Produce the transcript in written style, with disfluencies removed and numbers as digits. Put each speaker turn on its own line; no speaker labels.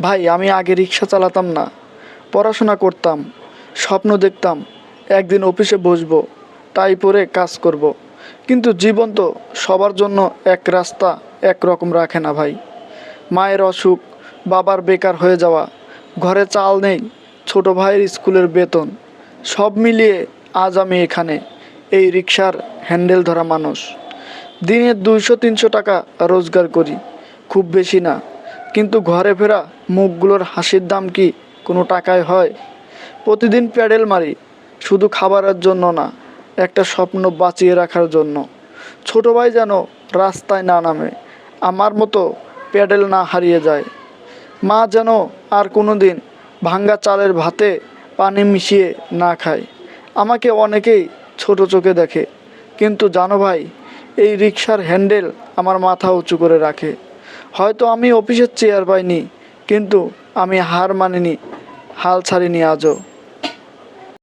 ভাই আমি আগে রিক্সা চালাতাম না, পড়াশোনা করতাম, স্বপ্ন দেখতাম একদিন অফিসে বসবো, টাই পরে কাজ করব। কিন্তু জীবন তো সবার জন্য এক রাস্তা একরকম রাখে না ভাই। মায়ের অসুখ, বাবার বেকার হয়ে যাওয়া, ঘরে চাল নেই, ছোট ভাইয়ের স্কুলের বেতন, সব মিলিয়ে আজ আমি এখানে, এই রিক্সার হ্যান্ডেল ধরা মানুষ। দিনে 200-300 টাকা রোজগার করি, খুব বেশি না, কিন্তু ঘরে ফেরা মুখগুলোর হাসির দাম কি কোনো টাকায় হয়? প্রতিদিন প্যাডেল মারি, শুধু খাবারের জন্য না, একটা স্বপ্ন বাঁচিয়ে রাখার জন্য। ছোট ভাই যেন রাস্তায় না নামে, আমার মতো প্যাডেল না হারিয়ে যায়। মা যেন আর কোনো দিন ভাঙ্গা চালের ভাতে পানি মিশিয়ে না খায়। আমাকে অনেকেই ছোট চোখে দেখে, কিন্তু জানো ভাই, এই রিক্সার হ্যান্ডেল আমার মাথা উঁচু করে রাখে। হয়তো আমি অফিসের চেয়ার পাইনি, কিন্তু আমি হার মানিনি, হাল ছাড়িনি আজও।